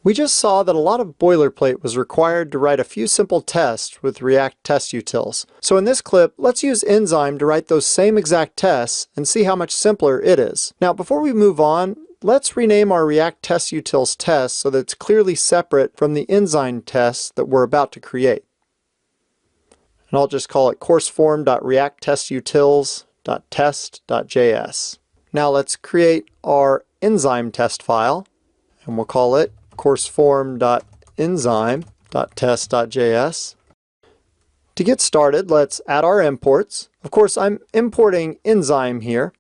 We just saw that a lot of boilerplate was required to write a few simple tests with React test utils. So in this clip, let's use Enzyme to write those same exact tests and see how much simpler it is. Now before we move on, let's rename our React test utils test so that it's clearly separate from the Enzyme tests that we're about to create. And I'll just call it courseform.reacttestutils.test.js. Now let's create our Enzyme test file, and we'll call it courseform.enzyme.test.js. To get started, let's add our imports. Of course, I'm importing Enzyme here.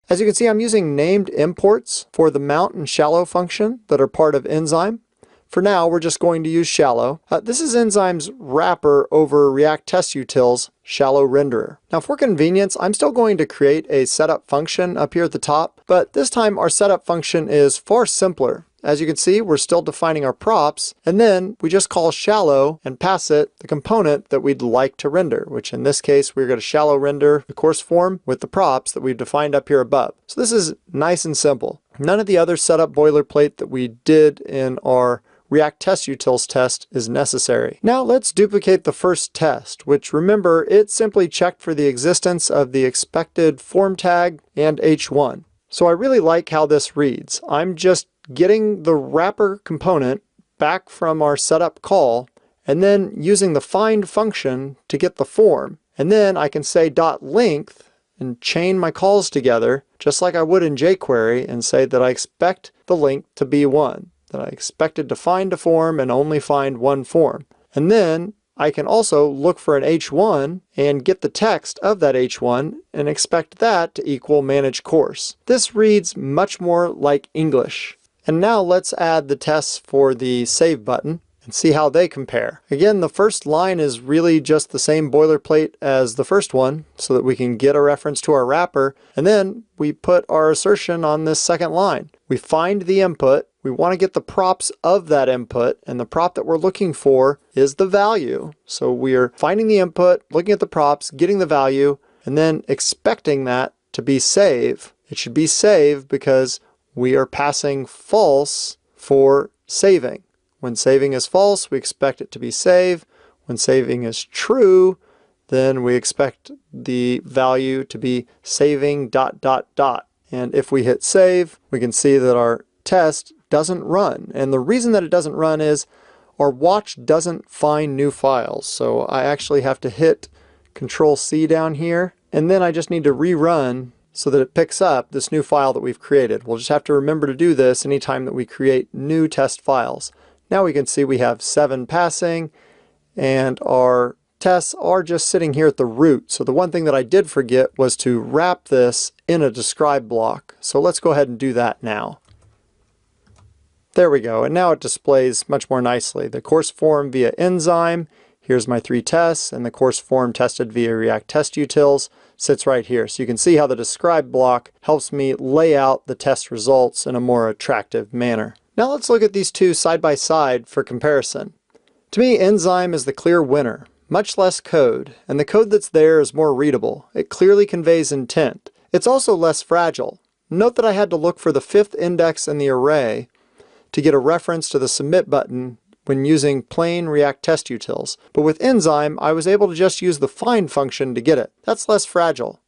As you can see, I'm using named imports for the mount and shallow function that are part of Enzyme. For now, we're just going to use shallow. This is Enzyme's wrapper over React test utils shallow renderer. Now for convenience, I'm still going to create a setup function up here at the top, but this time our setup function is far simpler. As you can see, we're still defining our props, and then we just call shallow and pass it the component that we'd like to render, which in this case, we're going to shallow render the course form with the props that we've defined up here above. So this is nice and simple. None of the other setup boilerplate that we did in our React test utils test is necessary. Now let's duplicate the first test, which remember, it simply checked for the existence of the expected form tag and h1. So I really like how this reads. I'm just getting the wrapper component back from our setup call, and then using the find function to get the form. And then I can say .length and chain my calls together, just like I would in jQuery, and say that I expect the length to be 1, that I expected to find a form and only find one form. And then I can also look for an h1 and get the text of that h1 and expect that to equal manage course. This reads much more like English. And now let's add the tests for the save button and see how they compare. Again, the first line is really just the same boilerplate as the first one so that we can get a reference to our wrapper, and then we put our assertion on this second line. We find the input, we want to get the props of that input, and the prop that we're looking for is the value. So we are finding the input, looking at the props, getting the value, and then expecting that to be save. It should be save because we are passing false for saving. When saving is false, we expect it to be save. When saving is true, then we expect the value to be saving ... And if we hit save, we can see that our test doesn't run. And the reason that it doesn't run is our watch doesn't find new files. So I actually have to hit Control-C down here, and then I just need to rerun so that it picks up this new file that we've created. We'll just have to remember to do this anytime that we create new test files. Now we can see we have 7 passing, and our tests are just sitting here at the root. So the one thing that I did forget was to wrap this in a describe block. So let's go ahead and do that now. There we go, and now it displays much more nicely. The course form via Enzyme, here's my 3 tests, and the course form tested via React test utils sits right here. So you can see how the describe block helps me lay out the test results in a more attractive manner. Now let's look at these two side by side for comparison. To me, Enzyme is the clear winner. Much less code, and the code that's there is more readable. It clearly conveys intent. It's also less fragile. Note that I had to look for the 5th index in the array to get a reference to the submit button when using plain React test utils. But with Enzyme, I was able to just use the find function to get it. That's less fragile.